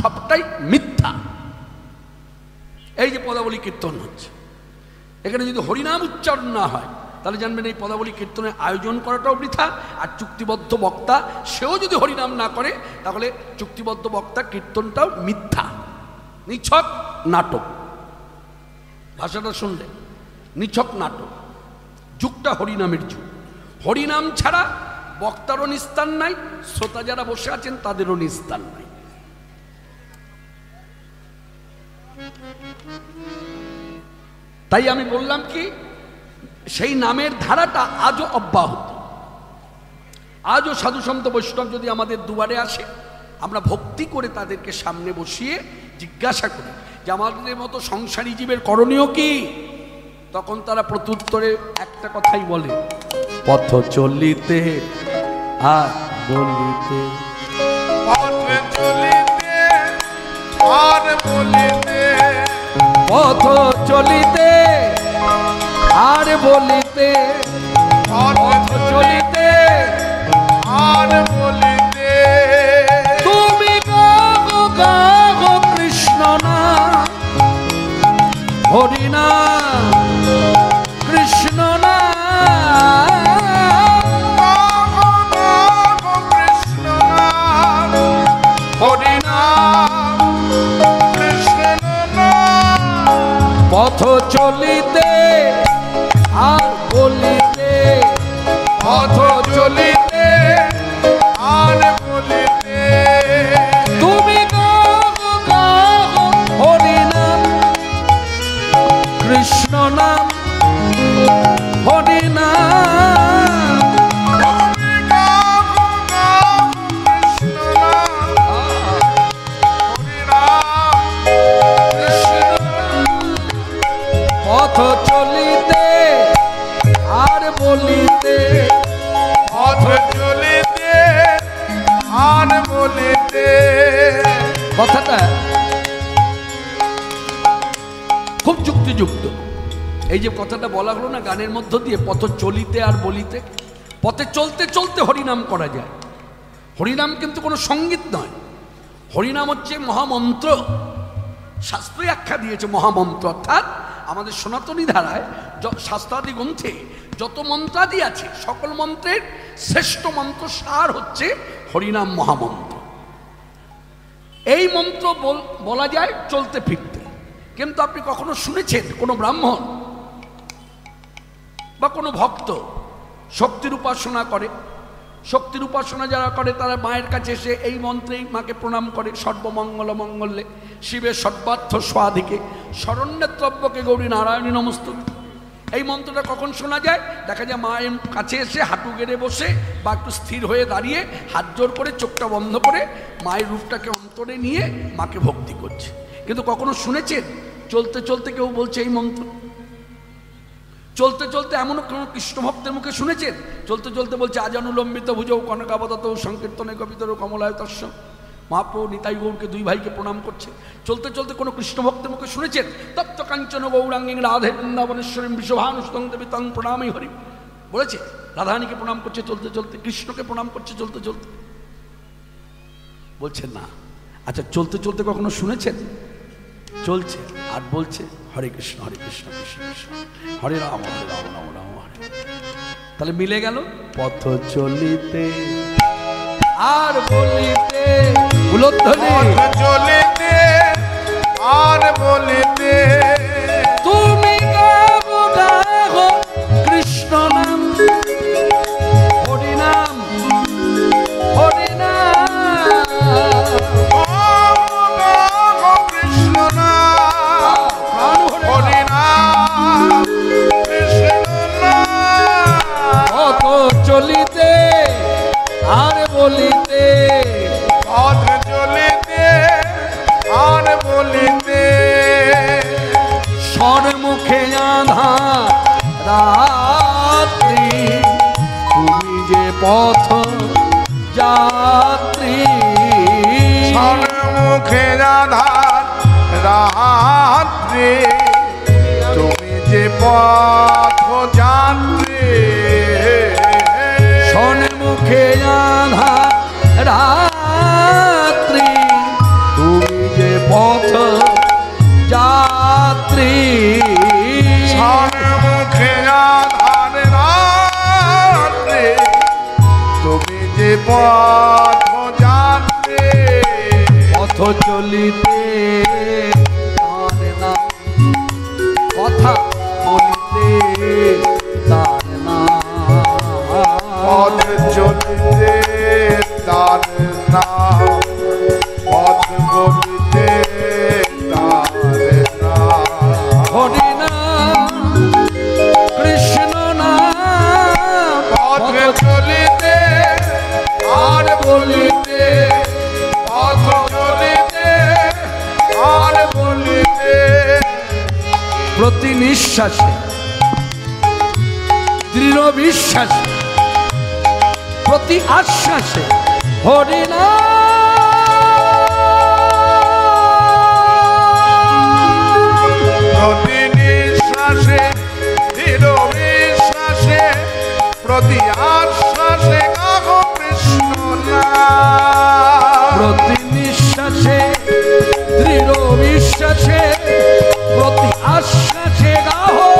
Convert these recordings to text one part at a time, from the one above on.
সবটাই মিথ্যা। এই যে পদাবলী কীর্তন হচ্ছে, এখানে যদি হরিনাম উচ্চারণ না হয় তাহলে জানবেন এই পদাবলী কীর্তনের আয়োজন করাটাও বৃথা। আর চুক্তিবদ্ধ বক্তা সেও যদি হরিনাম না করে তাহলে চুক্তিবদ্ধ বক্তা কীর্তনটাও মিথ্যা, নিছক নাটক। ভাষাটা শুনলে নিছক নাটক। যুগটা হরিনামের যুগ। হরিনাম ছাড়া বক্তারও নিস্তার নাই, শ্রোতা যারা বসে আছেন তাদেরও নিস্তার নাই। তাই আমি বললাম কি, সেই নামের ধারাটা আজও অব্যাহত। আজও সাধু সন্ত বৈষ্ণব যদি আমাদের দুয়ারে আসে, আমরা ভক্তি করে তাদেরকে সামনে বসিয়ে জিজ্ঞাসা করি যে আমাদের মতো সংসারী জীবের করণীয় কি, তখন তারা প্রত্যুত্তরে একটা কথাই বলে, পথ চলিতে আর বলিতে, পথ চলিতে আর বলিতে, পথ চলিতে আর বলিতে, পথ চলিতে আর বলিতে। তুমি গাও গাও কৃষ্ণ নাম, হরি নাম, কৃষ্ণ নাম, কৃষ্ণ নাম, হরি নাম, কৃষ্ণ নাম। পথ চলিতে আর বলিতে, পথ চলিতে আর বলিতে। তুমি গাও গাও হরি নাম, কৃষ্ণ নাম, হরি নাম, তুমি গাও গাও কৃষ্ণ নাম, হরি নাম, কৃষ্ণ নাম। পথ চলিতে আর বলিতে, পথ চলিতে আর বলিতে। কথাটা খুব যুক্তিযুক্ত। এই যে কথাটা বলা হলো না গানের মধ্য দিয়ে, পথ চলিতে আর বলিতে, পথে চলতে চলতে হরিনাম করা যায়। হরিনাম কিন্তু কোনো সঙ্গীত নয়, হরিনাম হচ্ছে মহামন্ত্র। শাস্ত্রে আখ্যা দিয়েছে মহামন্ত্র, অর্থাৎ আমাদের সনাতনী ধারায় শাস্ত্রাদি গ্রন্থে যত মন্ত্রাদি আছে সকল মন্ত্রের শ্রেষ্ঠ মন্ত্র সার হচ্ছে হরিনাম মহামন্ত্র। এই মন্ত্র বলা যায় চলতে ফিরতে। কিন্তু আপনি কখনো শুনেছেন কোনো ব্রাহ্মণ বা কোনো ভক্ত শক্তির উপাসনা করে? শক্তির উপাসনা যারা করে তারা মায়ের কাছে এসে এই মন্ত্রেই মাকে প্রণাম করে, সর্বমঙ্গল মঙ্গলে শিবের সর্বার্থ স্বাধিকে শরণ্যত্রব্যকে গৌরী নারায়ণী নমস্তুতে। এই মন্ত্রটা কখন শোনা যায়? দেখা যায় মায়ের কাছে এসে হাঁটু গেড়ে বসে বা একটু স্থির হয়ে দাঁড়িয়ে হাত জোর করে চোখটা বন্ধ করে মায়ের রূপটাকে অন্তরে নিয়ে মাকে ভক্তি করছে। কিন্তু কখনো শুনেছেন চলতে চলতে কেউ বলছে এই মন্ত্র? চলতে চলতে এমনও কোনো কৃষ্ণ ভক্তের মুখে শুনেছেন চলতে চলতে বলছে আজানুলম্বিত ভুজৌ কনকাবদত সংকীর্তনে কবিতর কমলায় তস্য, মহাপ্রভু নিতাই গৌরকে দুই ভাইকে প্রণাম করছে। চলতে চলতে কোনো কৃষ্ণ ভক্তের মুখে শুনেছেন তপ্ত কাঞ্চন গৌরাঙ্গী রাধে বৃন্দাবনেশ্বরী বিশ্বভানুস্তং দেবী তং প্রণামী হরি বলেছে? রাধারানীকে প্রণাম করছে চলতে চলতে, কৃষ্ণকে প্রণাম করছে চলতে চলতে। বলছে না। আচ্ছা চলতে চলতে কখনো শুনেছেন চলছে আর বলছে হরে কৃষ্ণ কৃষ্ণ কৃষ্ণ হরে রাম রাম রাম হরে। তাহলে মিলে গেল পথ চলিতে আর বলিতে, উলধ্বনি পথ চলিতে আর বলিতে। তুমি গাও গাও কৃষ্ণ নাম, হরি নাম, হরি নাম, কৃষ্ণ নাম, হরি নাম, কৃষ্ণ নাম। পথ চলিতে আর বলিতে, পথ চলিতে আর বলিতে। স্বরমুখে আঁধার রাত্রি, তুমি যে পথ যাত্রী। মুখে আধার রাত্রি, তুমি যে পথ যাত্রী। স্বরমুখে আঁধার রাত্রি, তুমি পথ চলিতে তার নাম, কথা বলিতে তার নাম, পথ চলিতে তার নাম, পথ বলিতে তার নাম। হরি নাম কৃষ্ণ নাম, পথ চলিতে আর বলিতে, পথ চলিতে আর বলিতে। প্রতি নিঃশ্বাসে দৃঢ় বিশ্বাসে, প্রতি আশ্বাসে হরি নাম, প্রতি নিঃশ্বাসে দৃঢ় বিশ্বাসে, প্রতি আশ্বাসে গাহো কৃষ্ণ নাম। প্রতি নিঃশ্বাসে দৃঢ় বিশ্বাসে, প্রতি আশ্বাসে গাহো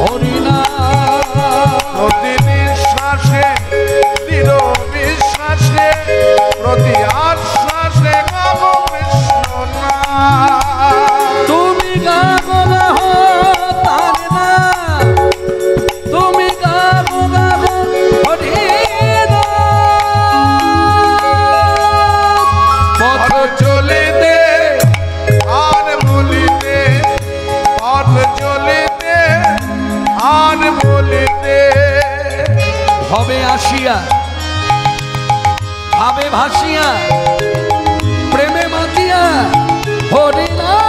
হরি নাম। প্রতি নিঃশ্বাসে দৃঢ় বিশ্বাসে, প্রতি আশ্বাসে গাহো কৃষ্ণ নাম। তুমি গাহো গাহো তার নাম, তুমি গাহো গাহো হরি নাম। পথ পথ চলিতে আর বলিতে, পথ চলিতে আর বলিতে। ভবে আসিয়া ভাবে ভাসিয়া, প্রেমে মাতিয়া হরি নাম।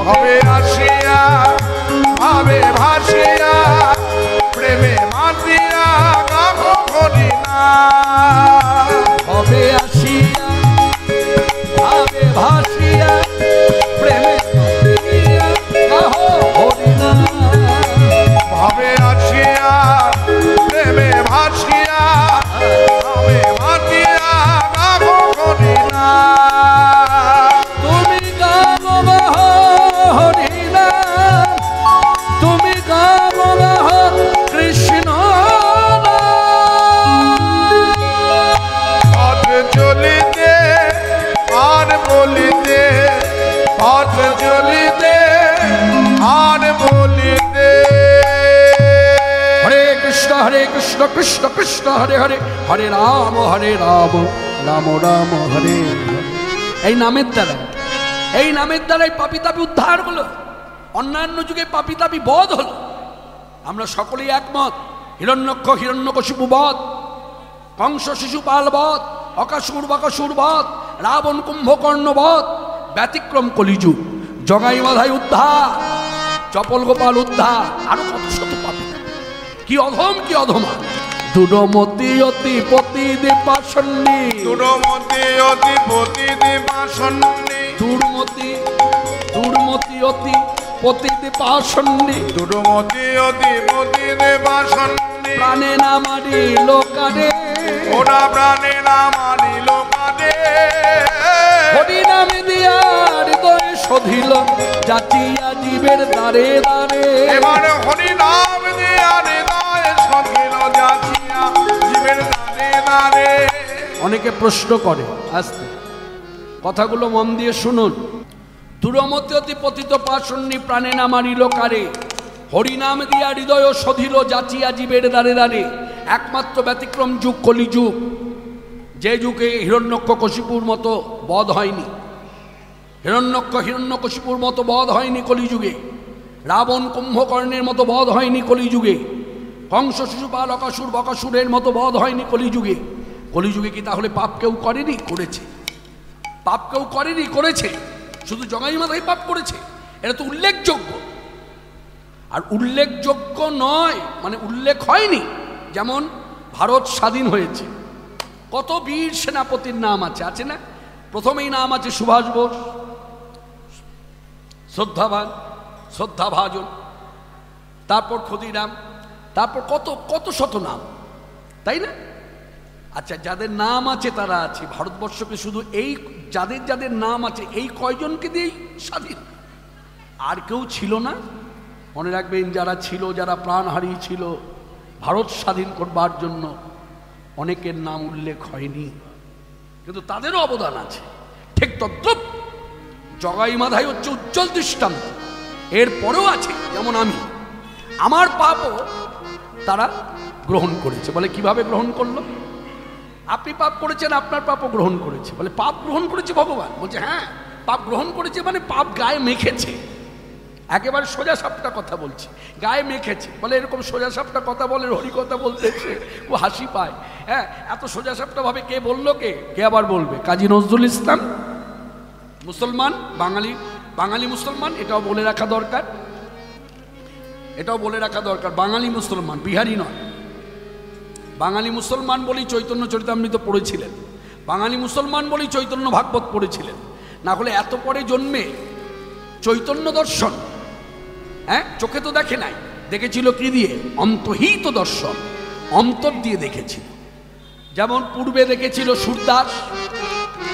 ভবে আসিয়া ভাবে ভাসিয়া, প্রেমে মাতিয়া গাহো হরি নাম। ভবে আসিয়া ভাবে ভাসিয়া, প্রেমে মাতিয়া গাহো হরি নাম। ভবে আসিয়া প্রেমে ভাসিয়া, ভাবে মাতিয়া গাহো হরি নাম। তুমি গাহো গাহো হরি নাম, তুমি গাহো গাহো কৃষ্ণ নাম। পথ চলিতে আর বলিতে, পথ চলিতে আর বলিতে। হরে কৃষ্ণ কৃষ্ণ কৃষ্ণ হরে হরে, হরে রাম রাম রাম হরে হরে। এই নামের দ্বারা, এই নামের দ্বারাই পাপী তাপী উদ্ধার হলো, অন্যান্য যুগে পাপী তাপী বধ হলো। আমরা সকলেই একমত। হিরণ্যক্ষ হিরণ্যকশিপু বধ, কংস শিশুপাল বধ, অকাসুর বাকাসুর বধ, রাবণ কুম্ভকর্ণ বধ, ব্যতিক্রম কলিযুগ, জগাই বাধাই উদ্ধার, চপল গোপাল উদ্ধার, আরো কত শত পাপী। কি অধম কি অধমা, দুরমতি অতি পতি দেবাসন্নী, দুরমতি অধিপতি দেবাসন্নী, দুর্মতি দুর্মতি অতি পতি দেবাসন্নী, দুরমতি অধিপতি দেবাসন্নী। প্রাণে না মারি লোকারে, ওরা প্রাণে না মানিল কানে। হরি নামে দিয়া হৃদয়ে শোধিল, যাচিয়া জীবের দ্বারে দ্বারে। এবার হরি নাম দিয়া হৃদয় সখিল, যাচিয়া জীবের দানে দানে। অনেকে প্রশ্ন করে, আসতে কথাগুলো মন দিয়ে শুনুন। দুরমতি অতি পতিত পাশন্নী, প্রাণে না মারিল কারে, হরিনাম দিয়া হৃদয় শোধিল, যাচিয়া জীবের দ্বারে দ্বারে। একমাত্র ব্যতিক্রম যুগ কলিযুগ, যে যুগে হিরণ্যকশিপুর মতো বধ হয়নি, হিরণ্যকশিপুর মতো বধ হয়নি কলিযুগে, রাবণ কুম্ভকর্ণের মতো বধ হয়নি কলিযুগে, কংস শিশুপাল অকাসুর বকাসুরের মতো বধ হয়নি কলিযুগে। কলিযুগে কি তাহলে পাপ কেউ করেনি? করেছে। পাপ কেউ করেনি? করেছে। শুধু জগাই মাথায় পাপ করেছে, এটা তো উল্লেখযোগ্য। আর উল্লেখযোগ্য নয় মানে উল্লেখ হয়নি। যেমন ভারত স্বাধীন হয়েছে, কত বীর সেনাপতির নাম আছে, আছে না? প্রথমেই নাম আছে সুভাষ বোস, শ্রদ্ধাভাজন, তারপর ক্ষুদিরাম, তারপর কত কত শত নাম, তাই না? আচ্ছা, যাদের নাম আছে তারা আছে। ভারতবর্ষকে শুধু এই যাদের যাদের নাম আছে এই কয়জনকে দিয়েই স্বাধীন, আর কেউ ছিল না। মনে রাখবেন, যারা ছিল, যারা প্রাণ হারিয়েছিল ভারত স্বাধীন করবার জন্য, অনেকের নাম উল্লেখ হয়নি, কিন্তু তাদেরও অবদান আছে। ঠিক তদ্রুপ জগাই মাধাই হচ্ছে উজ্জ্বল দৃষ্টান্ত। এরপরেও আছে, যেমন আমি, আমার পাপও তারা গ্রহণ করেছে। বলে কিভাবে গ্রহণ করলো? আপনি পাপ করেছেন, আপনার পাপও গ্রহণ করেছে। বলে পাপ গ্রহণ করেছে ভগবান? বলছে হ্যাঁ, পাপ গ্রহণ করেছে মানে পাপ গায়ে মেখেছে। একেবারে সোজা সাপটা কথা বলছি, গায়ে মেখেছে। বলে এরকম সোজা সাপটা কথা বলে, হরি কথা বলতে ও হাসি পায়। হ্যাঁ, এত সোজা সাপটা ভাবে কে বললো? কে আবার বলবে? কাজী নজরুল ইসলাম, মুসলমান, বাঙালি মুসলমান। এটাও বলে রাখা দরকার, বাঙালি মুসলমান, বিহারি নয়। বাঙালি মুসলমান বলেই চৈতন্য চরিতামৃত পড়েছিলেন, বাঙালি মুসলমান বলেই চৈতন্য ভাগবত পড়েছিলেন। না হলে এত পরে জন্মে চৈতন্য দর্শন, হ্যাঁ, চোখে তো দেখে নাই, দেখেছিল কি দিয়ে? অন্তহিত দর্শন, অন্তর দিয়ে দেখেছিল। যেমন পূর্বে দেখেছিল সুরদাস,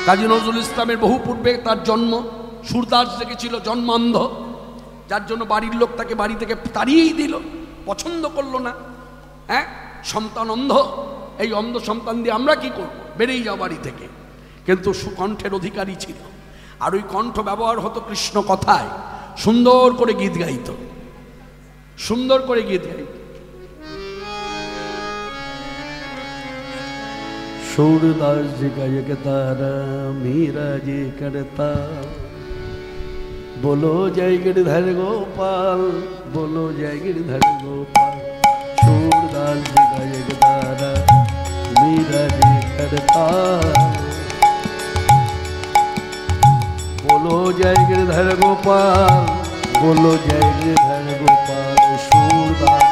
কাজী নজরুল ইসলামের বহু পূর্বে তার জন্ম। সুরদাস দেখেছিল জন্মান্ধ, যার জন্য বাড়ির লোক তাকে বাড়ি থেকে তাড়িয়েই দিল, পছন্দ করলো না। হ্যাঁ, সন্তান অন্ধ, এই অন্ধ সন্তান দিয়ে আমরা কি করব? বেরিয়ে যাও বাড়ি থেকে। কিন্তু সুকণ্ঠের অধিকারী ছিল, আর ওই কণ্ঠ ব্যবহার হতো কৃষ্ণ কথায়। সুন্দর করে গীত গাইত, সুন্দর করে গীত গাইত। सूरदास जी का ये तारा मीरा जी करता, बोलो जय गिरधर गोपाल, बोलो जय गिरधर गोपाल। सूरदास जी का ये तारा मीरा जी करता, बोलो जय गिरधर गोपाल, बोलो जय गिरधर गोपाल। सूरदास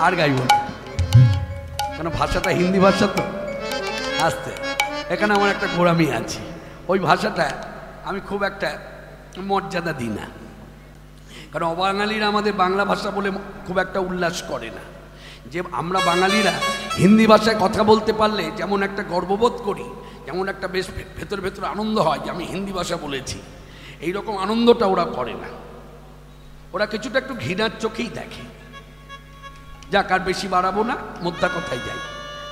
আর গাইব না, কেন ভাষাটা হিন্দি ভাষা তো। আসতে এখানে আমার একটা গোড়ামি আছে, ওই ভাষাটা আমি খুব একটা মর্যাদা দিই না, কারণ অবাঙালিরা আমাদের বাংলা ভাষা বলে খুব একটা উল্লাস করে না। যে আমরা বাঙালিরা হিন্দি ভাষায় কথা বলতে পারলে যেমন একটা গর্ববোধ করি, যেমন একটা বেশ ভেতর ভেতর আনন্দ হয় যে আমি হিন্দি ভাষা বলেছি, এই রকম আনন্দটা ওরা করে না। ওরা কিছুটা একটু ঘৃণার চোখেই দেখে। যাক, আর বেশি বাড়াবো না, মোদ্দা কথায় যাই।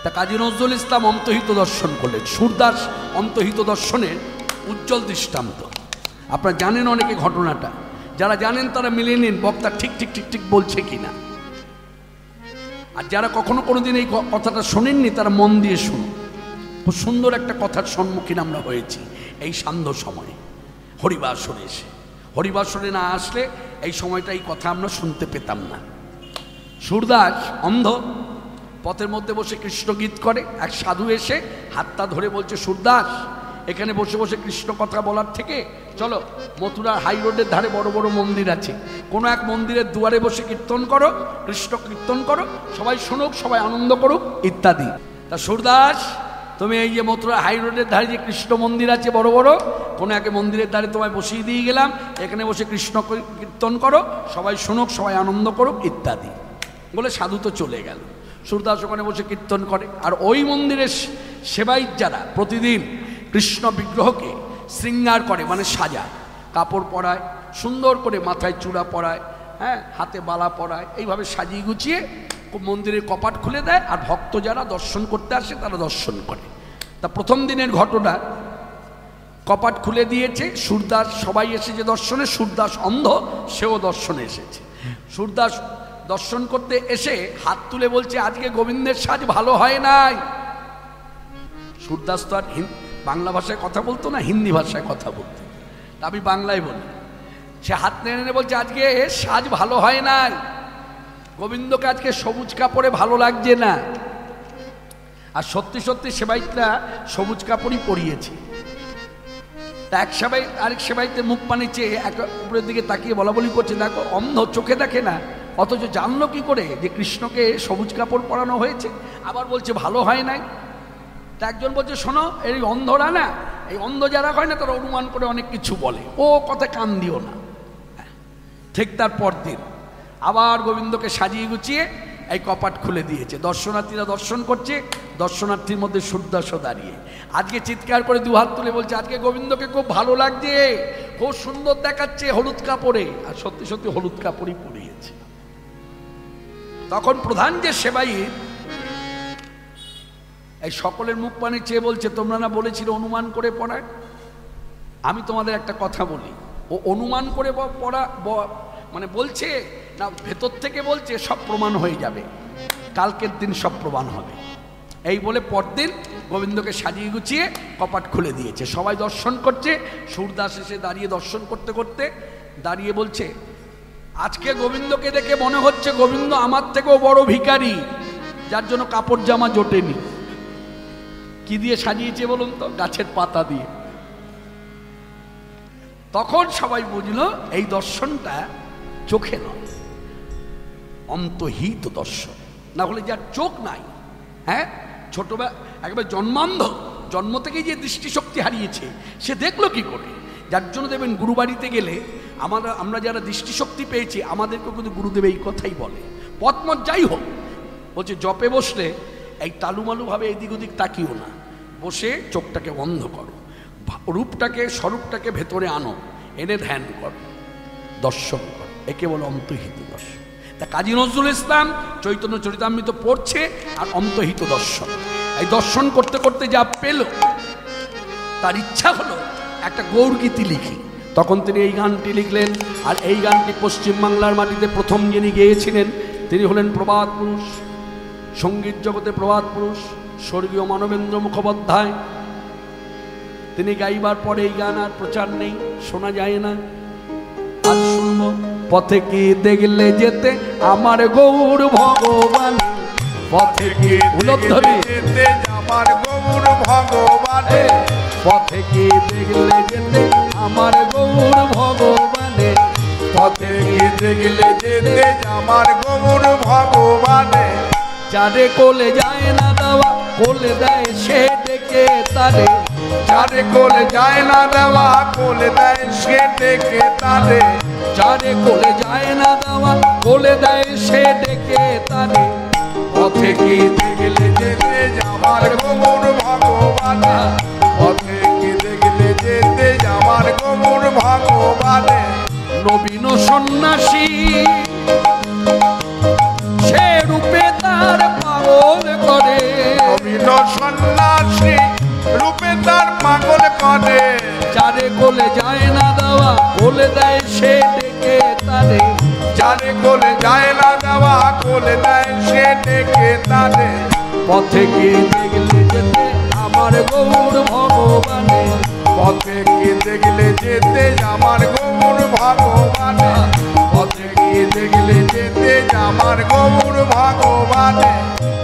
তা কাজী নজরুল ইসলাম অন্তহিত দর্শন করলেন। সুরদাস অন্তহিত দর্শনের উজ্জ্বল দৃষ্টান্ত। আপনারা জানেন অনেকে ঘটনাটা, যারা জানেন তারা মিলে নিন বক্তা ঠিক ঠিক ঠিক ঠিক বলছে কিনা। আর যারা কখনো কোনোদিন এই কথাটা শোনেননি তারা মন দিয়ে শুনুন। খুব সুন্দর একটা কথার সম্মুখীন আমরা হয়েছি এই সান্ধ্য সময়ে হরিবাসরে এসে। হরিবাসরে না আসলে এই সময়টা এই কথা আমরা শুনতে পেতাম না। সুরদাস অন্ধ, পথের মধ্যে বসে কৃষ্ণ গীত করে। এক সাধু এসে হাতটা ধরে বলছে, সুরদাস, এখানে বসে বসে কৃষ্ণ কথা বলার থেকে চলো মথুরার হাই রোডের ধারে বড় বড় মন্দির আছে, কোনো এক মন্দিরের দুয়ারে বসে কীর্তন করো, কৃষ্ণ কীর্তন করো, সবাই শুনুক, সবাই আনন্দ করুক ইত্যাদি। তা সুরদাস, তুমি এই যে মথুরা হাই রোডের ধারে যে কৃষ্ণ মন্দির আছে বড় বড়, কোনো এক মন্দিরের ধারে তোমায় বসিয়ে দিয়ে গেলাম, এখানে বসে কৃষ্ণ কীর্তন করো, সবাই শুনুক, সবাই আনন্দ করুক ইত্যাদি বলে সাধু তো চলে গেল। সুরদাস ওখানে বসে কীর্তন করে। আর ওই মন্দিরের সেবায়িত যারা প্রতিদিন কৃষ্ণ বিগ্রহকে শৃঙ্গার করে, মানে সাজায়, কাপড় পরায়, সুন্দর করে মাথায় চূড়া পরায়, হ্যাঁ, হাতে বালা পরায়, এইভাবে সাজিয়ে গুছিয়ে মন্দিরের কপাট খুলে দেয়। আর ভক্ত যারা দর্শন করতে আসে তারা দর্শন করে। তা প্রথম দিনের ঘটনা, কপাট খুলে দিয়েছে, সুরদাস সবাই এসেছে দর্শনে। সুরদাস অন্ধ, সেও দর্শনে এসেছে। সুরদাস দর্শন করতে এসে হাত তুলে বলছে, আজকে গোবিন্দের সাজ ভালো হয় নাই। সুরদাস তো আর বাংলা ভাষায় কথা বলতো না, হিন্দি ভাষায় কথা বলতো, আমি বাংলায় বলি। সে হাত নেড়ে বলছে, আজকে সাজ ভালো হয় নাই, গোবিন্দকে আজকে সবুজ কাপড়ে ভালো লাগছে না। আর সত্যি সত্যি সেবাইতরা সবুজ কাপড়ই পরিয়েছে। তা এক সেবাই আরেক সেবাইতে মুখ পানে চেয়ে এক উপরের দিকে তাকিয়ে বলা বলি করছে, দেখো অন্ধ, চোখে দেখে না, অথচ জানলো কি করে যে কৃষ্ণকে সবুজ কাপড় পরানো হয়েছে। আবার বলছে ভালো হয় নাই। তা একজন বলছে, শোনো, এই অন্ধরা না, এই অন্ধ যারা হয় না তারা অনুমান করে অনেক কিছু বলে, ও কথা কান দিও না। ঠিক তার পর দিন আবার গোবিন্দকে সাজিয়ে গুছিয়ে এই কপাট খুলে দিয়েছে। দর্শনার্থীরা দর্শন করছে, দর্শনার্থীর মধ্যে সূর্যদাস দাঁড়িয়ে আজকে চিৎকার করে দু হাত তুলে বলছে, আজকে গোবিন্দকে খুব ভালো লাগছে, খুব সুন্দর দেখাচ্ছে হলুদ কাপড়ে। আর সত্যি সত্যি হলুদ কাপড়ই পরিয়েছে। তখন প্রধান যে সেবাই এই সকলের মুখ পানে চেয়ে বলছে, তোমরা না বলেছিলে অনুমান করে পড়ায়? আমি তোমাদের একটা কথা বলি, ও অনুমান করে পড়া মানে বলছে না, ভেতর থেকে বলছে সব প্রমাণ হয়ে যাবে, কালকের দিন সব প্রমাণ হবে। এই বলে পরদিন গোবিন্দকে সাজিয়ে গুছিয়ে কপাট খুলে দিয়েছে। সবাই দর্শন করছে। সূরদাস এসে দাঁড়িয়ে দর্শন করতে করতে দাঁড়িয়ে বলছে, আজকে গোবিন্দকে দেখে মনে হচ্ছে গোবিন্দ আমার থেকেও বড় ভিখারি, যার জন্য কাপড় জামা জোটেনি। কি দিয়ে সাজিয়েছে বলুন তো? গাছের পাতা দিয়ে। তখন সবাই বুঝলো এই দর্শনটা চোখে নয়, অন্তহিত দর্শন। না হলে যার চোখ নাই, হ্যাঁ, ছোটবেলা একবার জন্মান্ধ, জন্ম থেকেই যে দৃষ্টিশক্তি হারিয়েছে, সে দেখলো কি করে? যার জন্য দেখবেন গুরুবাড়িতে গেলে আমরা যারা দৃষ্টিশক্তি পেয়েছি, আমাদেরকে কিন্তু গুরুদেব এই কথাই বলে, পথমত যাই হোক, বলছে জপে বসলে এই তালুমালুভাবে এদিক ওদিক তাকিও না, বসে চোখটাকে বন্ধ করো, রূপটাকে স্বরূপটাকে ভেতরে আনো, এনে ধ্যান করো, দর্শন করো। একে বলে অন্তহিত দর্শন। তা কাজী নজরুল ইসলাম চৈতন্য চরিতামৃত পড়ছে আর অন্তহিত দর্শন। এই দর্শন করতে করতে যা পেল, তার ইচ্ছা হলো একটা গৌরগীতি লিখি। তখন তিনি এই গানটি লিখলেন। আর এই গানটি পশ্চিমবাংলার মাটিতে প্রথম যিনি গেয়েছিলেন তিনি হলেন প্রবাদ পুরুষ, সঙ্গীত জগতে প্রবাদ পুরুষ স্বর্গীয় মানবেন্দ্র মুখোপাধ্যায়। তিনি গাইবার পরে এই গান আর প্রচার নেই, শোনা যায় না। আজ শুনবো, পথে কি দেখলে যেতে আমার গৌর ভগবান, পথে কি যেতে আমার গৌর ভগবান, পথে কি দেখলে যেতে আমার গৌর ভগবানে, পথে কি দেখলে যেতে আমার গৌর ভগবানে। যারে কোলে যায় না দেওয়া কোলে দেয় সে ডেকে তারে, যারে কোলে যায় না দেওয়া কোলে দেয় সে ডেকে তারে, যারে কোলে যায় না দেওয়া কোলে দেয় সে ডেকে তারে। পথে কি দেখলে যেতে আমার গৌর ভগবান, পথে কি দেখলে যেতে আমার গৌর ভগবান। নবীন সন্ন্যাসী সে রূপে তার পাগল করে, নবীন সন্ন্যাসী রূপে তার পাগল করে। যারে কোলে যায় না দেওয়া কোলে দেয় সে ডেকে তারে, যারে কোলে যায় না দেওয়া কোলে দেয় সে ডেকে তারে। পথে কি দেখলে যেতে আমার গৌর ভগবানে, পথে কি দেখলে যেতে আমার গৌর ভগবানে, পথে কি দেখলে যেতে আমার গৌর ভগবানে।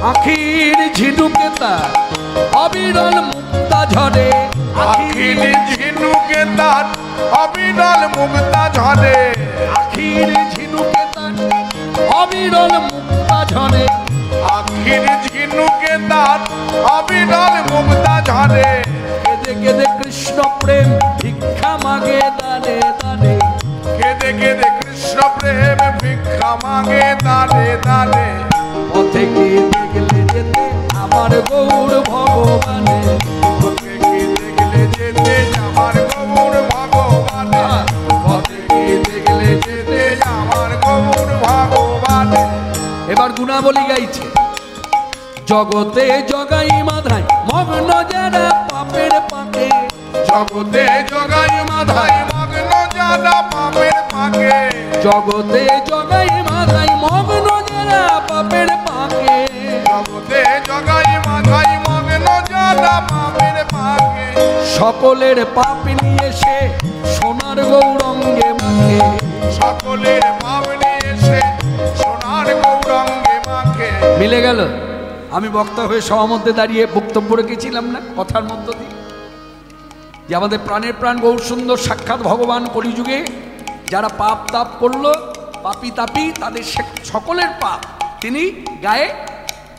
আখির ঝিনুকে তার অবিরল মুক্তা ঝরে, আখির ঝিনুকে তার অবিরল মুক্তা ঝরে, আখির ঝিনুকে তার অবিরল মুক্তা ঝরে, আখির ঝিনুকে তার অবিরল মুক্তা ঝরে। কেঁদে কেঁদে কৃষ্ণ প্রেম ভিক্ষা মাগে দানে দানে, কেঁদে কেঁদে কৃষ্ণ প্রেম ভিক্ষা মাগে দানে দানে। পথে কি দেখলে যেতে আমার গৌর ভগবানে, পথে কি দেখলে যেতে আমার গৌর ভগবানে, পথে কি দেখলে যেতে আমার গৌর ভগবানে। এবার গুণাবলী গাইছে। জগতে জগাই মাধাই মগ্ন যারা পাপের পাকে, জগতে জগাই মাধাই মগ্ন যারা পাপের পাকে, জগতে জগাই মাধাই মগ্ন যারা পাপের পাকে, জগতে জগাই মাধাই মগ্ন যারা পাপের পাকে। সকলের পাপ নিয়ে সে সোনার গৌরঙ্গে মাখে, সকলের পাপ নিয়ে সে সোনার গৌরঙ্গে মাখে। মিলে গেল। আমি বক্তা হয়ে সবার মধ্যে দাঁড়িয়ে বক্তব্য রেখেছিলাম না কথার মধ্য দিয়ে, যে আমাদের প্রাণের প্রাণ গৌর সুন্দর সাক্ষাৎ ভগবান কলিযুগে যারা পাপ তাপ করলো, পাপি তাপি, তাদের সকলের পাপ তিনি গায়ে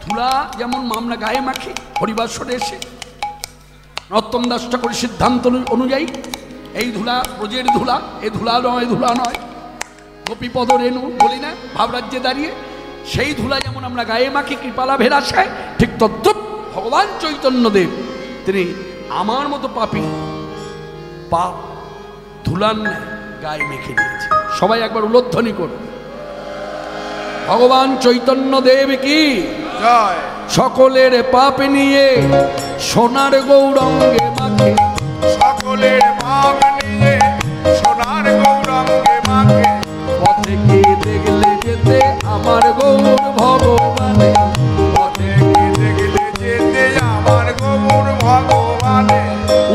ধুলা, যেমন আমরা গায়ে মাখি হরিবাসরে এসে, নরোত্তম দাস ঠাকুরের সিদ্ধান্ত অনুযায়ী এই ধুলা ব্রজের ধুলা, এ ধুলা নয়, ধুলা নয়, গোপীপদ রেণু বলি না ভাবরাজ্যে দাঁড়িয়ে, সেই ধুলা যেমন আমরা গায়ে মাখি কৃপালাভের আশায়, ঠিক তদ্রুপ ভগবান চৈতন্যদেব তিনি আমার মতো পাপী পাপ ধুলান গায়ে মেখে দিয়েছে। সবাই একবার উলোধ্বনি করুন, ভগবান চৈতন্যদেব কি জয়। সকলের পাপ নিয়ে সোনার গৌরঙ্গে মাখে, সকলের পাপ নিয়ে সোনার গৌরঙ্গে মাখে, পথে কে দেখলে যেতে আমার গৌর ভগবানে, পথে কে দেখলে যেতে আমার গৌর ভগবানে,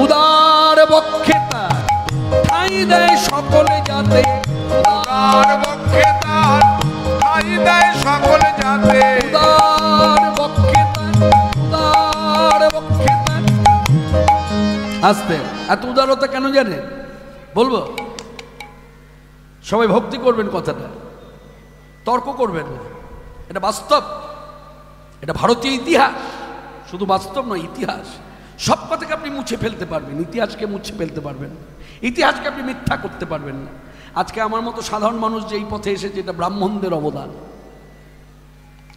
উদার বক্ষে তার ঠাঁই দেয় সকলে যাতে, উদার বক্ষে তার ঠাঁই দেয় সকলে যাতে, উদার বক্ষে তার, উদার বক্ষে তার। আস্তে, এত উদারতা কেন জানে বলবো? সবাই ভক্তি করবেন, কথাটা তর্ক করবেন না, এটা বাস্তব, এটা ভারতীয় ইতিহাস, শুধু বাস্তব নয় ইতিহাস। সব কথাকে আপনি মুছে ফেলতে পারবেন, ইতিহাসকে মুছে ফেলতে পারবেন, ইতিহাসকে আপনি মিথ্যা করতে পারবেন না। আজকে আমার মতো সাধারণ মানুষ যে এই পথে এসেছে, এটা ব্রাহ্মণদের অবদান,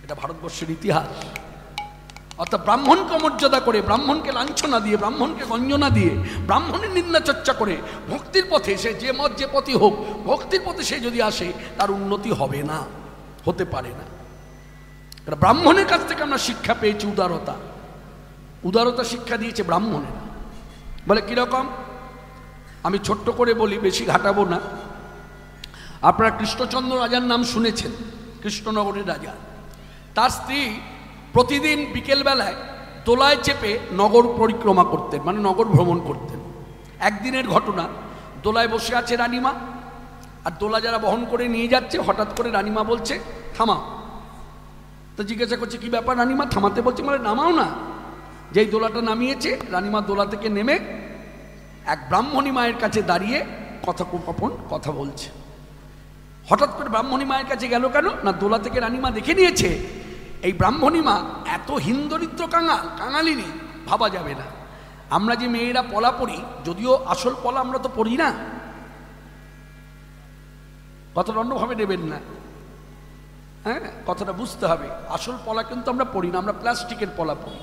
এটা ভারতবর্ষের ইতিহাস। অর্থাৎ ব্রাহ্মণকে মর্যাদা করে, ব্রাহ্মণকে লাঞ্ছনা দিয়ে, ব্রাহ্মণকে গঞ্জনা দিয়ে, ব্রাহ্মণের নিন্দা চর্চা করে ভক্তির পথে সে যে মত যে পথই হোক, ভক্তির পথে সে যদি আসে তার উন্নতি হবে না, হতে পারে না। এটা ব্রাহ্মণের কাছ থেকে আমরা শিক্ষা পেয়েছি উদারতা, উদারতা শিক্ষা দিয়েছে ব্রাহ্মণেরা। বলে কীরকম? আমি ছোট্ট করে বলি, বেশি ঘাটাবো না। আপনারা কৃষ্ণচন্দ্র রাজার নাম শুনেছেন, কৃষ্ণনগরের রাজা। তার স্ত্রী প্রতিদিন বিকেলবেলায় দোলায় চেপে নগর পরিক্রমা করতেন, মানে নগর ভ্রমণ করতেন। একদিনের ঘটনা, দোলায় বসে আছে রানীমা, আর দোলা যারা বহন করে নিয়ে যাচ্ছে, হঠাৎ করে রানীমা বলছে থামাও। তো জিজ্ঞাসা করছে কি ব্যাপার রানীমা, থামাতে বলছে, মানে নামাও না। যেই দোলাটা নামিয়েছে, রানীমা দোলা থেকে নেমে এক ব্রাহ্মণী মায়ের কাছে দাঁড়িয়ে কথা বলছে। হঠাৎ করে ব্রাহ্মণী মায়ের কাছে গেল কেন না, দোলা থেকে রানীমা দেখে নিয়েছে এই ব্রাহ্মণী মা এত হিন্দরিদ্র কাঙালিনী ভাবা যাবে না। আমরা যে মেয়েরা পলা পড়ি, যদিও আসল পলা আমরা তো পড়ি না, কথাটা অন্যভাবে নেবেন না, হ্যাঁ কথাটা বুঝতে হবে। আসল পলা কিন্তু আমরা পড়ি না, আমরা প্লাস্টিকের পলা পড়ি।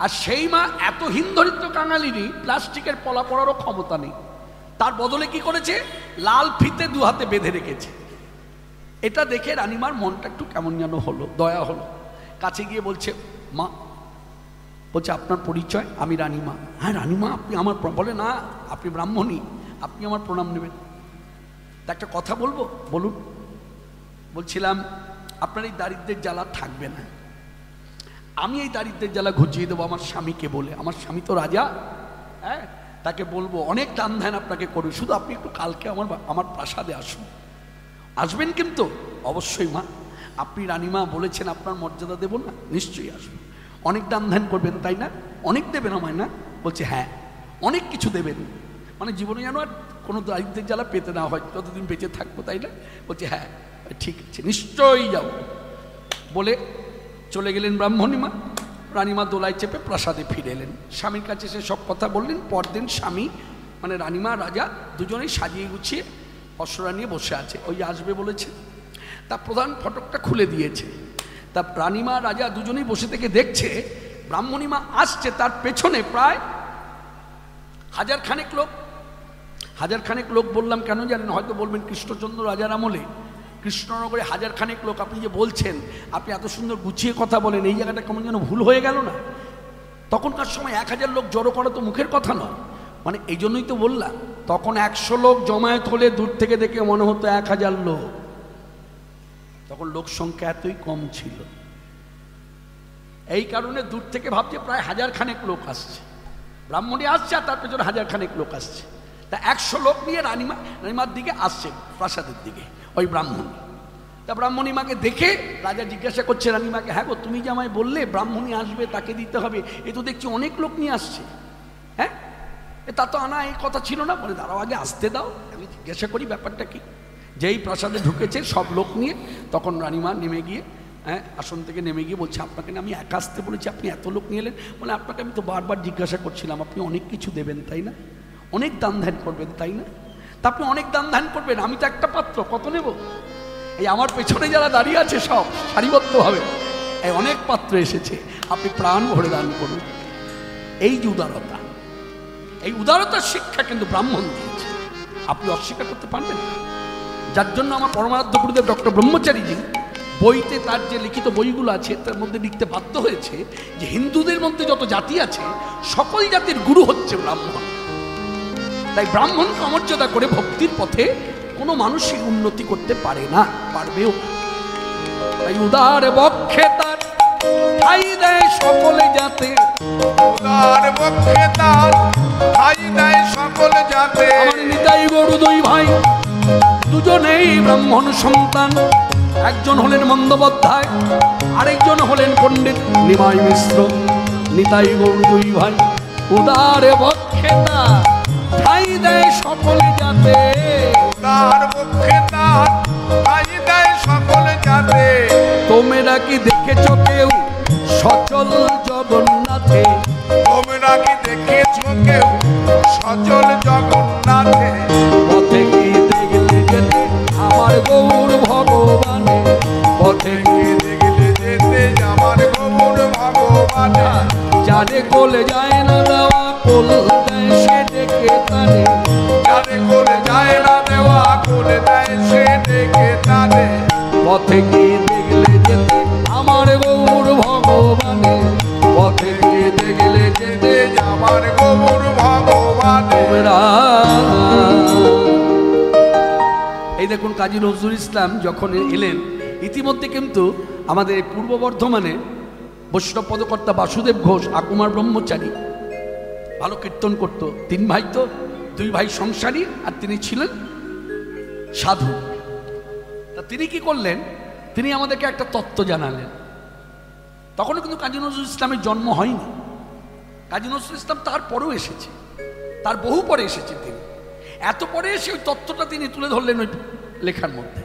আর সেই মা এত হিন্দরিদ্র কাঙালিনী, প্লাস্টিকের পলা পড়ারও ক্ষমতা নেই। তার বদলে কি করেছে, লাল ফিতে দু হাতে বেঁধে রেখেছে। এটা দেখে রানীমার মনটা একটু কেমন যেন হলো, দয়া হলো। কাছে গিয়ে বলছে মা, বলছে আপনার পরিচয়? আমি রানীমা। হ্যাঁ রানীমা, আপনি আমার, বলে না আপনি ব্রাহ্মণী, আপনি আমার প্রণাম নেবেন। তা একটা কথা বলবো, বলুন। বলছিলাম আপনার এই দারিদ্রের জ্বালা থাকবে না, আমি এই দারিদ্রের জ্বালা ঘুচিয়ে দেবো আমার স্বামীকে বলে। আমার স্বামী তো রাজা, হ্যাঁ তাকে বলবো অনেক দান ধ্যান আপনাকে করবে, শুধু আপনি একটু কালকে আমার প্রাসাদে আসুন। আসবেন কিন্তু? অবশ্যই মা, আপনি রানীমা বলেছেন আপনার মর্যাদা দেব না, নিশ্চয়ই আসবেন। অনেক দান ধ্যান করবেন তাই না? অনেক দেবেন আমায় না? বলছে হ্যাঁ অনেক কিছু দেবেন, মানে জীবনে যেন আর কোনো দারিদ্রের জ্বালা পেতে না হয়, যতদিন বেঁচে থাকবো, তাই না? বলছে হ্যাঁ ঠিক আছে নিশ্চয়ই যাব বলে চলে গেলেন ব্রাহ্মণী মা। রানীমা দোলায় চেপে প্রাসাদে ফিরে এলেন, স্বামীর কাছে সে সব কথা বললেন। পরদিন স্বামী মানে রানীমা রাজা দুজনেই সাজিয়ে গুছিয়ে অশ্বরা নিয়ে বসে আছে, ওই আসবে বলেছে। তা প্রধান ফটকটা খুলে দিয়েছে। তা রানীমা রাজা দুজনেই বসে থেকে দেখছে ব্রাহ্মণী মা আসছে, তার পেছনে প্রায় 1000 খানেক লোক। 1000 খানেক লোক বললাম কেন জানেন? হয়তো বলবেন কৃষ্ণচন্দ্র রাজার আমলে কৃষ্ণনগরে 1000 খানেক লোক, আপনি যে বলছেন, আপনি এত সুন্দর গুছিয়ে কথা বলেন, এই জায়গাটা কেমন যেন ভুল হয়ে গেল না? তখনকার সময় 1000 লোক জড়ো করা তো মুখের কথা নয়, মানে এই জন্যই তো বললাম। তখন 100 লোক জমায়েত হলে দূর থেকে দেখে মনে হতো 1000 লোক, তখন লোক সংখ্যা এতই কম ছিল। এই কারণে দূর থেকে ভাবছে প্রায় 1000 খানেক লোক আসছে, ব্রাহ্মণী আসছে আর তার পেছনে 1000 খানেক লোক আসছে। তা 100 লোক নিয়ে রানীমার দিকে আসছে, প্রাসাদের দিকে ওই ব্রাহ্মণী। তা ব্রাহ্মণী মাকে দেখে রাজা জিজ্ঞাসা করছে রানীমাকে, হ্যাঁ গো তুমি যে আমায় বললে ব্রাহ্মণী আসবে তাকে দিতে হবে, এ তো দেখছি অনেক লোক নিয়ে আসছে, হ্যাঁ তা তো আনা এই কথা ছিল না। বলে দাঁড়াও আগে আসতে দাও, আমি জিজ্ঞাসা করি ব্যাপারটা কি। যেই প্রাসাদে ঢুকেছে সব লোক নিয়ে, তখন রানীমা নেমে গিয়ে, হ্যাঁ আসন থেকে নেমে গিয়ে বলছে আপনাকে আমি একা আসতে বলেছি, আপনি এত লোক নিয়ে এলেন? বলে আপনাকে আমি তো বারবার জিজ্ঞাসা করছিলাম, আপনি অনেক কিছু দেবেন তাই না, অনেক দান ধ্যান করবেন তাই না? তা আপনি অনেক দান ধ্যান করবেন, আমি তো একটা পাত্র, কত নেব? এই আমার পেছনে যারা দাঁড়িয়ে আছে সব সারিবদ্ধভাবে, এই অনেক পাত্র এসেছে, আপনি প্রাণ ভরে দান করুন। এই যে উদারতা, এই উদারতার শিক্ষা কিন্তু ব্রাহ্মণ দিয়েছে, আপনি অস্বীকার করতে পারবেন না। যার জন্য আমার পরমারাধ্য গুরুদেব ডক্টর ব্রহ্মচারীজি বইতে, তার যে লিখিত বইগুলো আছে তার মধ্যে লিখতে বাধ্য হয়েছে যে হিন্দুদের মধ্যে যত জাতি আছে সকল জাতির গুরু হচ্ছে ব্রাহ্মণ। তাই ব্রাহ্মণকে অমর্যাদা করে ভক্তির পথে কোনো মানুষই উন্নতি করতে পারে না, পারবেও না। তাই উদার বক্ষে তার ঠাই দেয় সকলে যাতে, উদার বক্ষে তার ঠাই দেয় সকলে যাতে। আমার নিতাই গরু দুই ভাই দুজনেই ব্রাহ্মণ সন্তান, একজন হলেন বন্দ্যোপাধ্যায়, আরেকজন হলেন পণ্ডিত নিমাই মিশ্র। নিতাই গরু দুই ভাই উদার বক্ষে তার ঠাই দেয় সকলে যাতে, উদার বক্ষে তার ঠাই দেয় সকলে যাতে। তোমরা কি দেখেছ কেউ সচল জগন্নাথে, তোমরা কি দেখেছ কেউ সচল জগন্নাথে। পথে কি দেখলে যেতে আমার গৌর ভগবানে, পথে কি দেখলে যেতে আমার গৌর ভগবানে। যারে কোলে যায় না দেওয়া কোল দেয় সে ডেকে তানে, যারে কোলে যায় না দেওয়া কোলে দেয় সে ডেকে টানে। পথে কি দেখলে যেতে আমার গৌর ভগবানে, পথে কি দেখলে যেতে আমার গৌর ভগবানে। এই দেখুন কাজী নজরুল ইসলাম যখন এলেন, ইতিমধ্যে কিন্তু আমাদের পূর্ব বর্ধমানে বৈষ্ণব পদকর্তা বাসুদেব ঘোষ আকুমার ব্রহ্মচারী ভালো কীর্তন করত। তিন ভাই তো, দুই ভাই সংসারী আর তিনি ছিলেন সাধু। তা তিনি কি করলেন, তিনি আমাদেরকে একটা তত্ত্ব জানালেন। তখনও কিন্তু কাজী নজরুল ইসলামের জন্ম হয়নি, কাজী নজরুল ইসলাম তার পরেও এসেছে, তার বহু পরে এসেছে। তিনি এত পরে এসে ওই তত্ত্বটা তিনি তুলে ধরলেন ওই লেখার মধ্যে,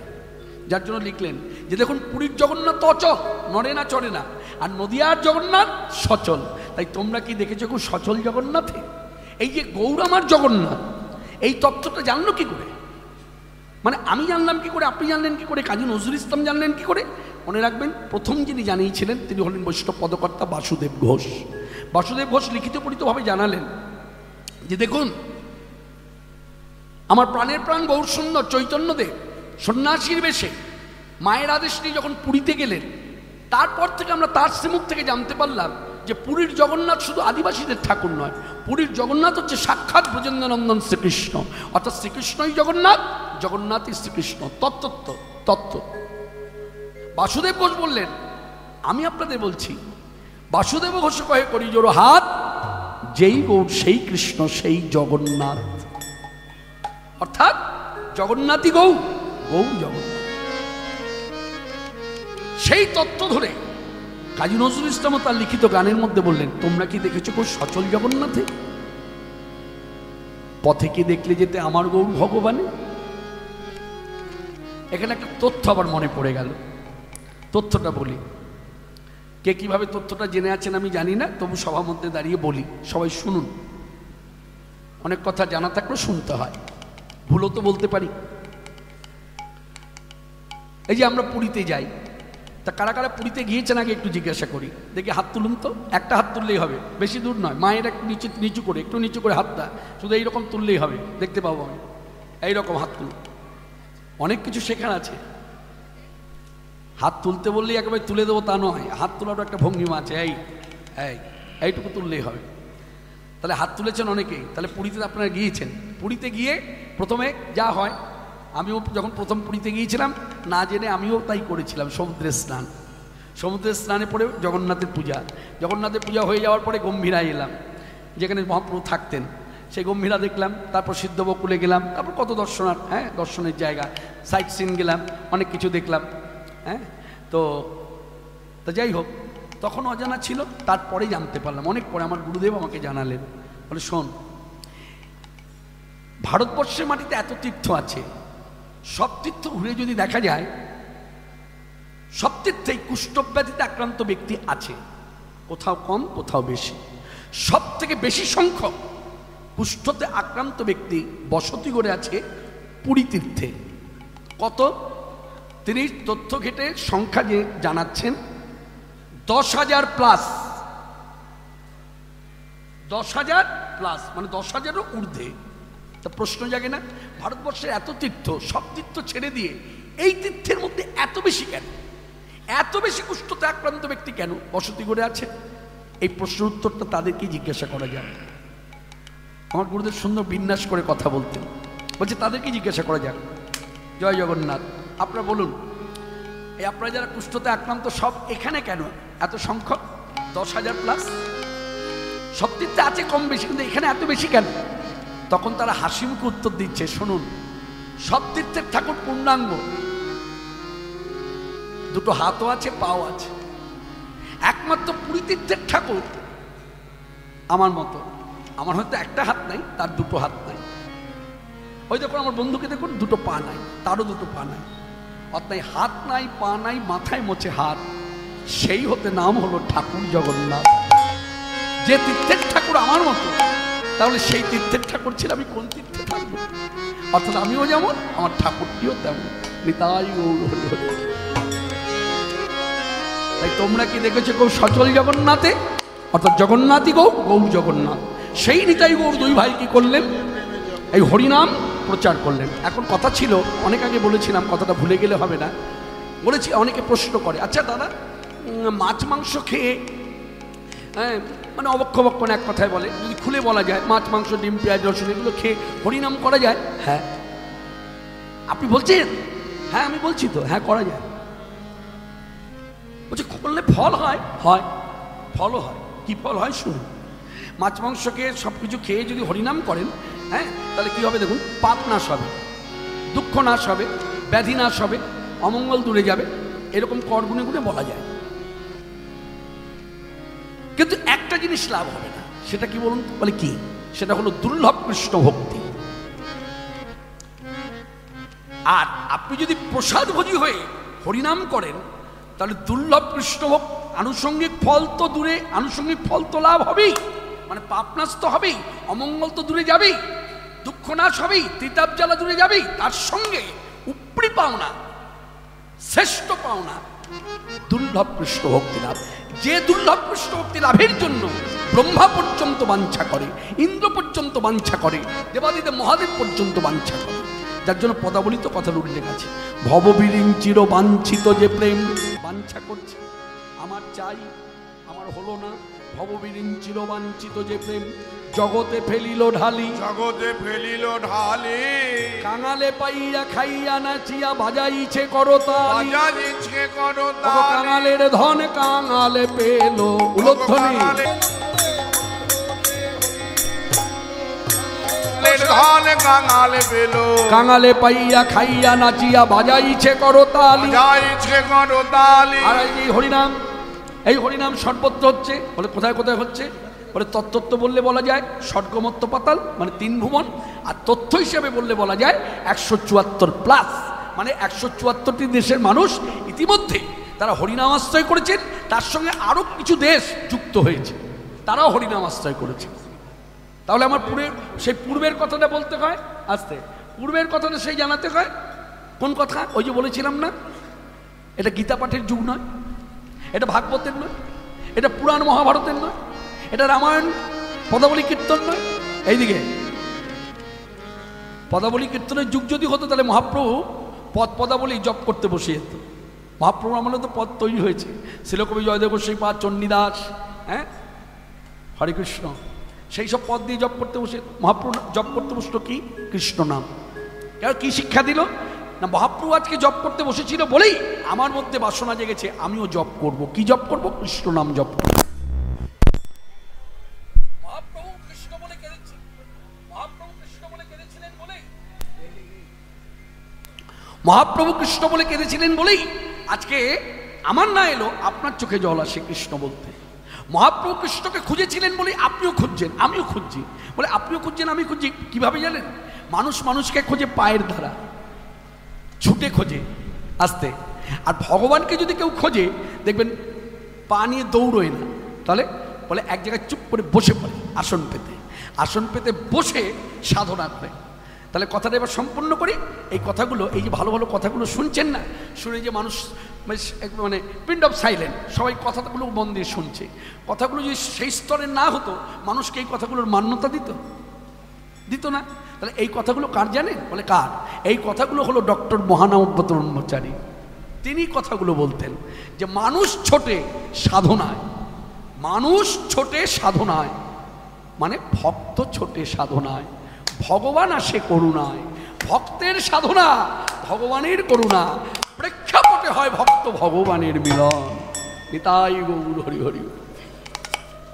যার জন্য লিখলেন যে দেখুন পুরীর জগন্নাথ তো অচল, নড়ে না চড়ে না, আর নদিয়ার জগন্নাথ সচল। তাই তোমরা কি দেখেছো খুব সচল জগন্নাথে? এই যে গৌর আমার জগন্নাথ, এই তত্ত্বটা জানলো কি করে? মানে আমি জানলাম কি করে, আপনি জানলেন কি করে, কাজী নজরুল ইসলাম জানলেন কি করে? মনে রাখবেন, প্রথম যিনি জানিয়েছিলেন তিনি হলেন বৈষ্ণব পদকর্তা বাসুদেব ঘোষ। বাসুদেব ঘোষ লিখিত পরিতভাবে জানালেন যে দেখুন আমার প্রাণের প্রাণ গৌর সুন্দর চৈতন্যদেব সন্ন্যাসীর বেশে মায়ের আদেশ নিয়ে যখন পুরীতে গেলেন, তারপর থেকে আমরা তার শ্রীমুখ থেকে জানতে পারলাম যে পুরীর জগন্নাথ শুধু আদিবাসীদের ঠাকুর নয়, পুরীর জগন্নাথ হচ্ছে সাক্ষাৎ ব্রজেন্দ্রনন্দন শ্রীকৃষ্ণ, অর্থাৎ শ্রীকৃষ্ণই জগন্নাথ, জগন্নাথই শ্রীকৃষ্ণ। তত্ত্ব। বাসুদেব ঘোষ বললেন আমি আপনাদের বলছি, বাসুদেব ঘোষ কহে করি জোড়ো হাত, যেই গৌর সেই কৃষ্ণ সেই জগন্নাথ। অর্থাৎ জগন্নাথই গৌর, গৌর জগন্নাথ। সেই তত্ত্ব ধরে কাজী নজরুল ইসলাম তার লিখিত গানের মধ্যে বললেন তোমরা কি দেখেছো খুব সচল জগন্নাথে, পথে কি দেখলে যেতে আমার গৌর ভগবানে। এখানে একটা তথ্য আবার মনে পড়ে গেল, তথ্যটা বলি। কে কিভাবে তথ্যটা জেনে আছেন আমি জানি না, তবু সবার মধ্যে দাঁড়িয়ে বলি, সবাই শুনুন। অনেক কথা জানা থাকলেও শুনতে হয়, ভুলও তো বলতে পারি। এই যে আমরা পুরীতে যাই, তা কারা কারা পুরীতে গিয়েছেন আগে একটু জিজ্ঞাসা করি, দেখি হাত তুলুন তো। একটা হাত তুললেই হবে, বেশি দূর নয়, মায়ের একটু নিচু করে, একটু নিচু করে হাতটা শুধু এইরকম তুললেই হবে, দেখতে পাবো আমি। এইরকম হাত তুলুন, অনেক কিছু শেখার আছে। হাত তুলতে বললেই একেবারে তুলে দেবো তা নয়, হাত তোলারও একটা ভঙ্গিমা আছে। এইটুকু তুললেই হবে। তাহলে হাত তুলেছেন অনেকেই, তাহলে পুরীতে আপনারা গিয়েছেন। পুরীতে গিয়ে প্রথমে যা হয়, আমিও যখন প্রথম পুরীতে গিয়েছিলাম না জেনে আমিও তাই করেছিলাম, সমুদ্রের স্নান। সমুদ্রের স্নানে পরে জগন্নাথের পূজা, জগন্নাথের পূজা হয়ে যাওয়ার পরে গম্ভীরায় এলাম, যেখানে মহাপ্রভু থাকতেন, সেই গম্ভীরা দেখলাম। তারপর সিদ্ধবকুলে গেলাম, তারপর কত দর্শনের জায়গা, সাইট সিন গেলাম, অনেক কিছু দেখলাম। তো যাই হোক, তখন অজানা ছিল, তারপরে জানতে পারলাম, অনেক পরে আমার গুরুদেব আমাকে জানালেন, বলে শোন, ভারতবর্ষের মাটিতে এত তীর্থ আছে, সব তীর্থ ঘুরে যদি দেখা যায় সব তীর্থেই কুষ্ঠব্যাধিতে আক্রান্ত ব্যক্তি আছে, কোথাও কম কোথাও বেশি। সব থেকে বেশি সংখ্যক কুষ্ঠতে আক্রান্ত ব্যক্তি বসতি করে আছে পুরী তীর্থে। কত? তিনি তথ্য ঘেটে সংখ্যা যে জানাচ্ছেন 10,000 প্লাস, 10,000 প্লাস, মানে 10,000-এরও ঊর্ধ্বে। তা প্রশ্ন জাগে না, ভারতবর্ষের এত তীর্থ, সব তীর্থ ছেড়ে দিয়ে এই তীর্থের মধ্যে এত বেশি কেন, এত বেশি কুষ্ঠতে আক্রান্ত ব্যক্তি কেন বসতি করে আছে? এই প্রশ্নের উত্তরটা তাদেরকেই জিজ্ঞাসা করা যায়। আমার গুরুদেব সুন্দর বিন্যাস করে কথা বলতেন, বলছে তাদেরকে জিজ্ঞাসা করা যাক। জয় জগন্নাথ। আপনারা বলুন, এই আপনারা যারা কুষ্ঠতে আক্রান্ত সব এখানে কেন এত সংখ্যক? 10,000 প্লাস। সব তীর্থে আছে কম বেশি, কিন্তু এখানে এত বেশি কেন? তখন তারা হাসি মুখে উত্তর দিচ্ছে, শুনুন, সব তীর্থের ঠাকুর পূর্ণাঙ্গ, দুটো হাতও আছে, পাও আছে। একমাত্র পুরী তীর্থের ঠাকুর আমার মতো, আমার হয়তো একটা হাত নাই, তার দুটো হাত নাই। ওই দেখুন আমার বন্ধুকে দেখুন, দুটো পা নাই, তারও দুটো পা নাই। অর্থাৎ হাত নাই, পা নাই, মাথায় মোছে হাত, সেই হতে নাম হলো ঠাকুর জগন্নাথ। যে তীর্থের ঠাকুর আমার মতো, তাহলে সেই তীর্থের ঠাকুর ছিল আমি কোন তীর্থে থাকবো? অর্থাৎ আমিও যেমন, আমার ঠাকুরটিও তেমন। নিতাই গৌর হরি হরি। তাই তোমরা কি দেখেছো কেউ সচল জগন্নাথে? অর্থাৎ জগন্নাথই গৌর, গৌর জগন্নাথ। সেই নিতাই গৌর দুই ভাই কি করলেন? এই হরিনাম প্রচার করলেন। এখন কথা ছিল, অনেক আগে বলেছিলাম, কথাটা ভুলে গেলে হবে না। বলেছি অনেকে প্রশ্ন করে, আচ্ছা দাদা, মাছ মাংস খেয়ে, হ্যাঁ মানে অবক্ষবক্ষণ এক কথায় বলে, যদি খুলে বলা যায়, মাছ মাংস ডিম পেঁয়াজ রসুন এগুলো খেয়ে হরিনাম করা যায়? হ্যাঁ। আপনি বলছেন? হ্যাঁ আমি বলছি তো, হ্যাঁ করা যায়। বলছে করলে ফল হয়? হয়, ফলও হয়। কি ফল হয় শুনুন। মাছ মাংস খেয়ে সব কিছু খেয়ে যদি হরিনাম করেন, হ্যাঁ, তাহলে কি হবে দেখুন, পাপ নাশ হবে, দুঃখ নাশ হবে, ব্যাধি নাশ হবে, অমঙ্গল দূরে যাবে, এরকম কর গুনে গুনে বলা যায়। কিন্তু একটা জিনিস লাভ হবে না, সেটা কি বলুন? বলে কি? সেটা হলো দুর্লভ কৃষ্ণ ভক্তি। আর আপনি যদি প্রসাদ ভোজী হয়ে হরিনাম করেন, তাহলে দুর্লভ কৃষ্ণ ভক্তি আনুষঙ্গিক ফল তো দূরে, আনুষঙ্গিক ফল তো লাভ হবেই, মানে পাপ নাশ তো হবেই, অমঙ্গল তো দূরে যাবেই, দুঃখ নাশ হবেই, ত্রিতাপ জ্বালা দূরে যাবেই, তার সঙ্গে উপরি পাওনা, শ্রেষ্ঠ পাওনা দুর্লভ কৃষ্ণ ভক্তি লাভ। যে দুর্লভ কৃষ্ণ ভক্তি লাভের জন্য ব্রহ্মা পর্যন্ত বাঞ্ছা করে, ইন্দ্র পর্যন্ত বাঞ্ছা করে, দেবাদিদেব মহাদেব পর্যন্ত বাঞ্ছা করে, যার জন্য পদাবলিত কথার উল্লেখ আছে, ভববিরিং চির বাঞ্ছিত যে প্রেম, বাঞ্ছা করছে আমার চাই, আমার হলো না, ভববিরিং চির বাঞ্ছিত যে প্রেম, জগতে ফেলিল ঢালি, জগতে ফেলিল ঢালি, কাঙালে পাইয়া খাইয়া নাচিয়া বাজাইছে করতালি, বাজাইছে করতালি, কাঙালের ধন কাঙালে পেল, উলধ্বনি ধন কাঙালে পেল, কাঙালে পাইয়া খাইয়া নাচিয়া বাজাইছে করতালি, বাজাইছে করতালি। আর এই হরিনাম, এই হরিনাম সর্বত্র হচ্ছে। বলে কোথায় কোথায় হচ্ছে? বলে তত্ত্ব বললে বলা যায় স্বর্গমত্ত পাতাল, মানে 3 ভুবন, আর তথ্য হিসেবে বললে বলা যায় 174 প্লাস, মানে 174টি দেশের মানুষ ইতিমধ্যে তারা হরিনামাশ্রয় করেছেন, তার সঙ্গে আরও কিছু দেশ যুক্ত হয়েছে, তারাও হরিনামাশ্রয় করেছে। তাহলে আমার সেই পূর্বের কথাটা বলতে হয়, আসতে পূর্বের কথাটা সেই জানাতে হয়। কোন কথা? ওই যে বলেছিলাম না, এটা গীতা পাঠের যুগ নয়, এটা ভাগবতের নয়, এটা পুরাণ মহাভারতের নয়, এটা রামায়ণ পদাবলী কীর্তন নয়। এইদিকে পদাবলী কীর্তনের যুগ যদি হতো, তাহলে মহাপ্রভু পদাবলী জপ করতে বসে যেত। মহাপ্রভু আমলে তো পদ তৈরি হয়েছে, শিলকবি জয়দেব গোস্বামী পাদ, চণ্ডীদাস, হ্যাঁ, হরে কৃষ্ণ, সেই সব পদ দিয়ে জপ করতে বসে। মহাপ্রভু জপ করতে বসলো কি? কৃষ্ণ নাম। কেন? কি শিক্ষা দিল না, মহাপ্রভু আজকে জপ করতে বসেছিল বলেই আমার মধ্যে বাসনা জেগেছে, আমিও জপ করব। কি জপ করব? কৃষ্ণ নাম জপ করব। মহাপ্রভু কৃষ্ণ বলে কেঁদেছেন, মহাপ্রভু কৃষ্ণ বলে কেঁদেছিলেন বলেই, মহাপ্রভু কৃষ্ণ বলে কেঁদেছিলেন বলেই আজকে আমার না এলো আপনার চোখে জল আসে কৃষ্ণ বলতে। মহাপ্রভু কৃষ্ণকে খুঁজেছিলেন বলে আপনিও খুঁজছেন, আমিও খুঁজছি। বলে আপনিও খুঁজছেন, আমি খুঁজছি, কিভাবে জানেন? মানুষ মানুষকে খোঁজে পায়ের দ্বারা, ছুটে খোঁজে আস্তে। আর ভগবানকে যদি কেউ খোঁজে, দেখবেন পা নিয়ে দৌড়োয় না, তাহলে বলে এক জায়গায় চুপ করে বসে পড়ে, আসন পেতে, আসন পেতে বসে সাধনা করে। তাহলে কথাটা এবার সম্পূর্ণ করি। এই কথাগুলো, এই যে ভালো ভালো কথাগুলো শুনছেন না, শুনে যে মানুষ মানে প্রিন্ট অফ সাইলেন্ট, সবাই কথাগুলো মন দিয়ে শুনছে। কথাগুলো যদি সেই স্তরে না হতো, মানুষকে এই কথাগুলোর মান্যতা দিত না। তাহলে এই কথাগুলো কার জানেন? বলে কার? এই কথাগুলো হলো ডক্টর মহানাম ব্রহ্মচারী। তিনি কথাগুলো বলতেন যে মানুষ ছোটে সাধনায়, মানুষ ছোটে সাধনায়, মানে ভক্ত ছোটে সাধনায়, ভগবান আসে করুণায়। ভক্তের সাধনা ভগবানের করুণা, প্রেক্ষাপটে হয় ভক্ত ভগবানের মিলন। নিতাই গৌর হরি হরি।